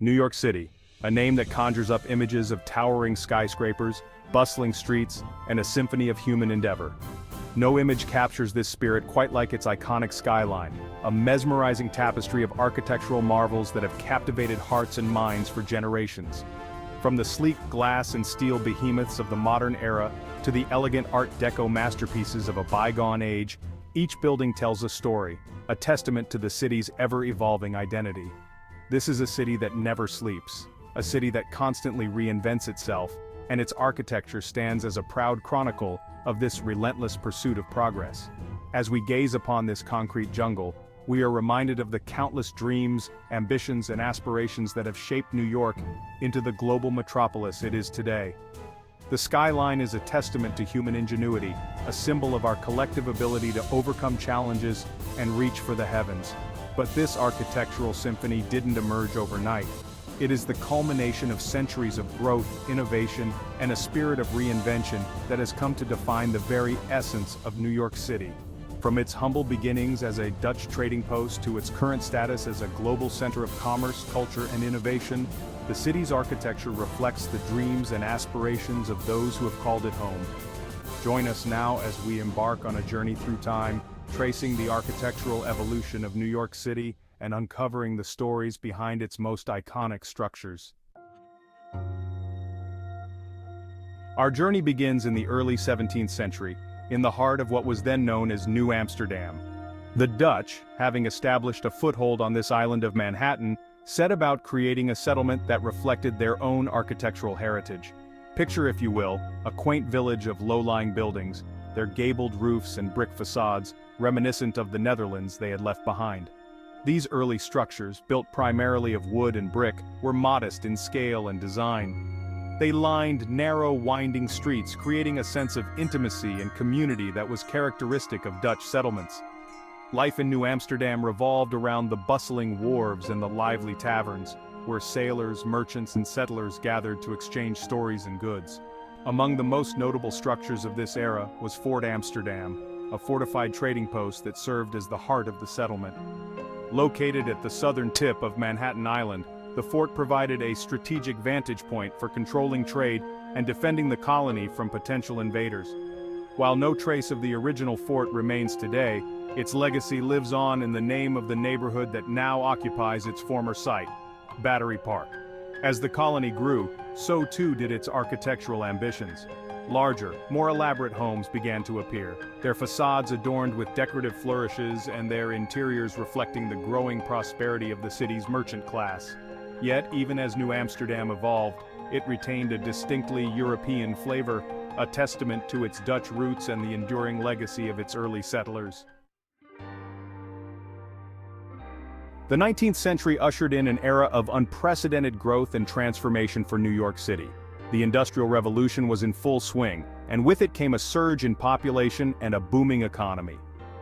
New York City, a name that conjures up images of towering skyscrapers, bustling streets, and a symphony of human endeavor. No image captures this spirit quite like its iconic skyline, a mesmerizing tapestry of architectural marvels that have captivated hearts and minds for generations. From the sleek glass and steel behemoths of the modern era to the elegant Art Deco masterpieces of a bygone age, each building tells a story, a testament to the city's ever-evolving identity. This is a city that never sleeps, a city that constantly reinvents itself, and its architecture stands as a proud chronicle of this relentless pursuit of progress. As we gaze upon this concrete jungle, we are reminded of the countless dreams, ambitions, and aspirations that have shaped New York into the global metropolis it is today. The skyline is a testament to human ingenuity, a symbol of our collective ability to overcome challenges and reach for the heavens. But this architectural symphony didn't emerge overnight. It is the culmination of centuries of growth, innovation, and a spirit of reinvention that has come to define the very essence of New York City. From its humble beginnings as a Dutch trading post to its current status as a global center of commerce, culture, and innovation, the city's architecture reflects the dreams and aspirations of those who have called it home. Join us now as we embark on a journey through time, tracing the architectural evolution of New York City and uncovering the stories behind its most iconic structures. Our journey begins in the early 17th century, in the heart of what was then known as New Amsterdam. The Dutch, having established a foothold on this island of Manhattan, set about creating a settlement that reflected their own architectural heritage. Picture, if you will, a quaint village of low-lying buildings, their gabled roofs and brick facades, reminiscent of the Netherlands they had left behind. These early structures, built primarily of wood and brick, were modest in scale and design. They lined narrow, winding streets, creating a sense of intimacy and community that was characteristic of Dutch settlements. Life in New Amsterdam revolved around the bustling wharves and the lively taverns, where sailors, merchants, and settlers gathered to exchange stories and goods. Among the most notable structures of this era was Fort Amsterdam, a fortified trading post that served as the heart of the settlement. Located at the southern tip of Manhattan Island, the fort provided a strategic vantage point for controlling trade and defending the colony from potential invaders. While no trace of the original fort remains today, its legacy lives on in the name of the neighborhood that now occupies its former site, Battery Park. As the colony grew, so too did its architectural ambitions. Larger, more elaborate homes began to appear, their facades adorned with decorative flourishes and their interiors reflecting the growing prosperity of the city's merchant class. Yet, even as New Amsterdam evolved, it retained a distinctly European flavor, a testament to its Dutch roots and the enduring legacy of its early settlers. The 19th century ushered in an era of unprecedented growth and transformation for New York City. The Industrial Revolution was in full swing, and with it came a surge in population and a booming economy.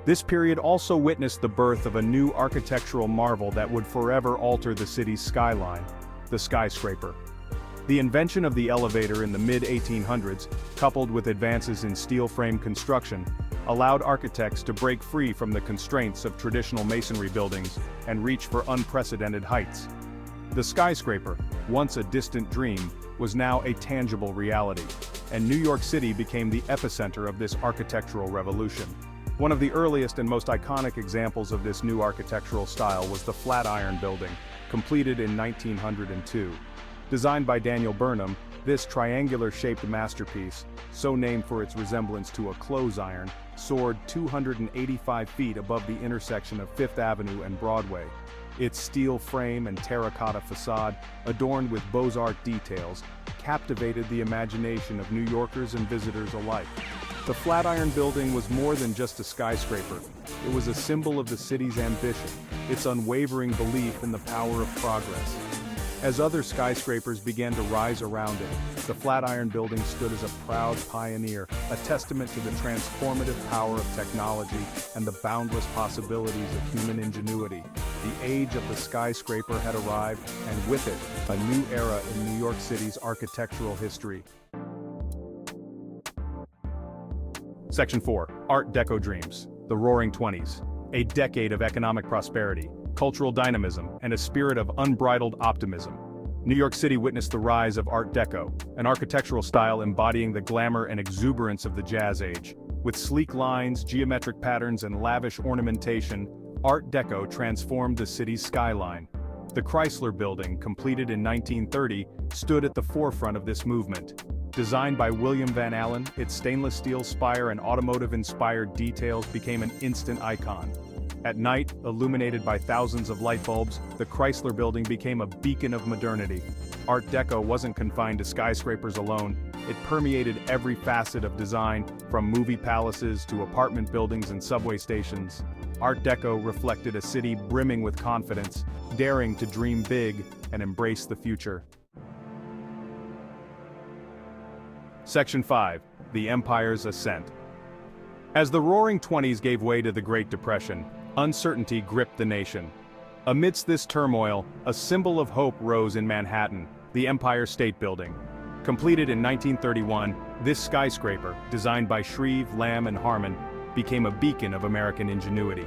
This period also witnessed the birth of a new architectural marvel that would forever alter the city's skyline: the skyscraper. The invention of the elevator in the mid-1800s, coupled with advances in steel frame construction, allowed architects to break free from the constraints of traditional masonry buildings and reach for unprecedented heights. The skyscraper, once a distant dream, was now a tangible reality, and New York City became the epicenter of this architectural revolution. One of the earliest and most iconic examples of this new architectural style was the Flatiron Building, completed in 1902. Designed by Daniel Burnham, this triangular-shaped masterpiece, so named for its resemblance to a clothes iron, soared 285 feet above the intersection of Fifth Avenue and Broadway. Its steel frame and terracotta facade, adorned with Beaux-Arts details, captivated the imagination of New Yorkers and visitors alike. The Flatiron Building was more than just a skyscraper. It was a symbol of the city's ambition, its unwavering belief in the power of progress. As other skyscrapers began to rise around it, the Flatiron Building stood as a proud pioneer, a testament to the transformative power of technology and the boundless possibilities of human ingenuity. The age of the skyscraper had arrived, and with it, a new era in New York City's architectural history. Section 4. Art Deco Dreams. The Roaring Twenties. A decade of economic prosperity, cultural dynamism, and a spirit of unbridled optimism. New York City witnessed the rise of Art Deco, an architectural style embodying the glamour and exuberance of the Jazz Age. With sleek lines, geometric patterns, and lavish ornamentation, Art Deco transformed the city's skyline. The Chrysler Building, completed in 1930, stood at the forefront of this movement. Designed by William Van Allen, its stainless steel spire and automotive-inspired details became an instant icon. At night, illuminated by thousands of light bulbs, the Chrysler Building became a beacon of modernity. Art Deco wasn't confined to skyscrapers alone. It permeated every facet of design, from movie palaces to apartment buildings and subway stations. Art Deco reflected a city brimming with confidence, daring to dream big and embrace the future. Section 5. The Empire's Ascent. As the Roaring Twenties gave way to the Great Depression, uncertainty gripped the nation. Amidst this turmoil, a symbol of hope rose in Manhattan, the Empire State Building. Completed in 1931, this skyscraper, designed by Shreve, Lamb and Harmon, became a beacon of American ingenuity.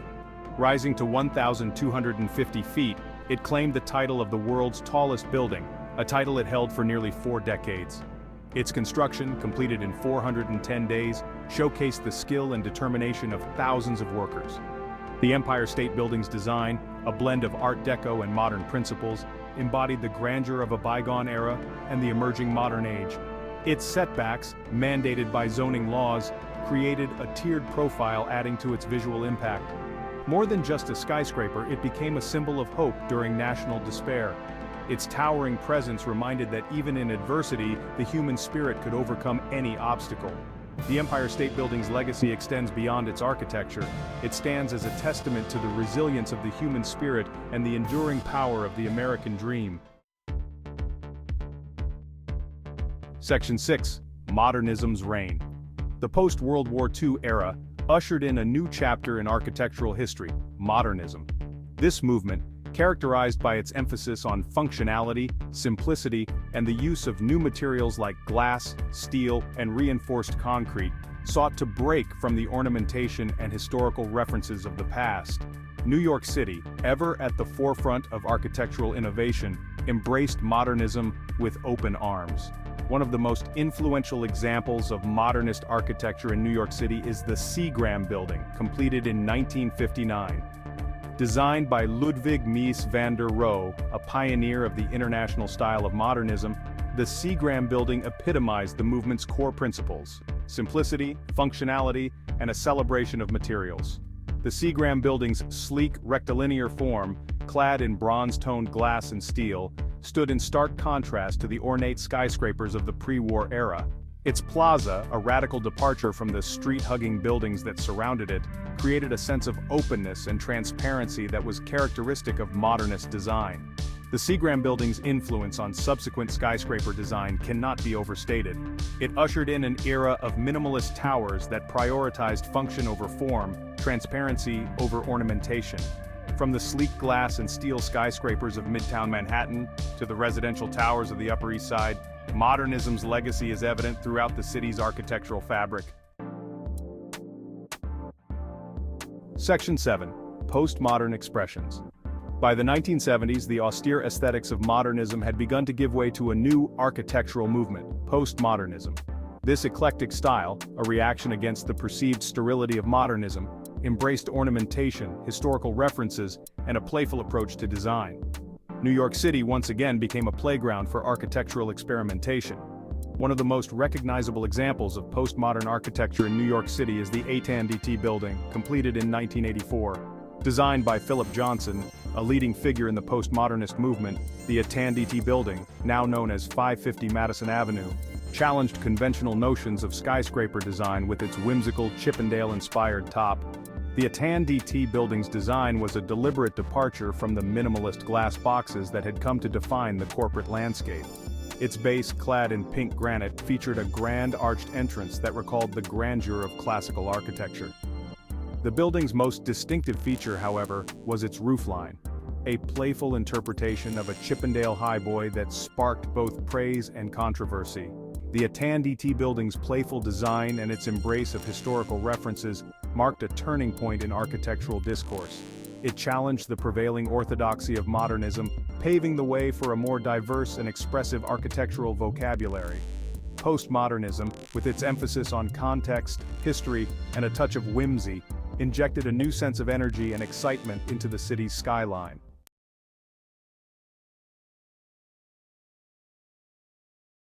Rising to 1,250 feet, it claimed the title of the world's tallest building, a title it held for nearly 4 decades. Its construction, completed in 410 days, showcased the skill and determination of thousands of workers. The Empire State Building's design, a blend of Art Deco and modern principles, embodied the grandeur of a bygone era and the emerging modern age. Its setbacks, mandated by zoning laws, created a tiered profile adding to its visual impact. More than just a skyscraper, it became a symbol of hope during national despair. Its towering presence reminded that even in adversity, the human spirit could overcome any obstacle. The Empire State Building's legacy extends beyond its architecture. It stands as a testament to the resilience of the human spirit and the enduring power of the American dream. Section 6. Modernism's Reign. The post-World War II era ushered in a new chapter in architectural history, modernism. This movement, characterized by its emphasis on functionality, simplicity, and the use of new materials like glass, steel, and reinforced concrete, sought to break from the ornamentation and historical references of the past. New York City, ever at the forefront of architectural innovation, embraced modernism with open arms. One of the most influential examples of modernist architecture in New York City is the Seagram Building, completed in 1959. Designed by Ludwig Mies van der Rohe, a pioneer of the international style of modernism, the Seagram Building epitomized the movement's core principles: simplicity, functionality, and a celebration of materials. The Seagram Building's sleek, rectilinear form, clad in bronze-toned glass and steel, stood in stark contrast to the ornate skyscrapers of the pre-war era. Its plaza, a radical departure from the street-hugging buildings that surrounded it, created a sense of openness and transparency that was characteristic of modernist design. The Seagram Building's influence on subsequent skyscraper design cannot be overstated. It ushered in an era of minimalist towers that prioritized function over form, transparency over ornamentation. From the sleek glass and steel skyscrapers of Midtown Manhattan to the residential towers of the Upper East Side, modernism's legacy is evident throughout the city's architectural fabric. Section 7. Postmodern Expressions. By the 1970s, the austere aesthetics of modernism had begun to give way to a new architectural movement, postmodernism. This eclectic style, a reaction against the perceived sterility of modernism, embraced ornamentation, historical references, and a playful approach to design. New York City once again became a playground for architectural experimentation. One of the most recognizable examples of postmodern architecture in New York City is the AT&T Building, completed in 1984. Designed by Philip Johnson, a leading figure in the postmodernist movement, the AT&T Building, now known as 550 Madison Avenue, challenged conventional notions of skyscraper design with its whimsical Chippendale-inspired top. The AT&T Building's design was a deliberate departure from the minimalist glass boxes that had come to define the corporate landscape. Its base, clad in pink granite, featured a grand arched entrance that recalled the grandeur of classical architecture. The building's most distinctive feature, however, was its roofline, a playful interpretation of a Chippendale highboy that sparked both praise and controversy. The AT&T Building's playful design and its embrace of historical references marked a turning point in architectural discourse. It challenged the prevailing orthodoxy of modernism, paving the way for a more diverse and expressive architectural vocabulary. Postmodernism, with its emphasis on context, history, and a touch of whimsy, injected a new sense of energy and excitement into the city's skyline.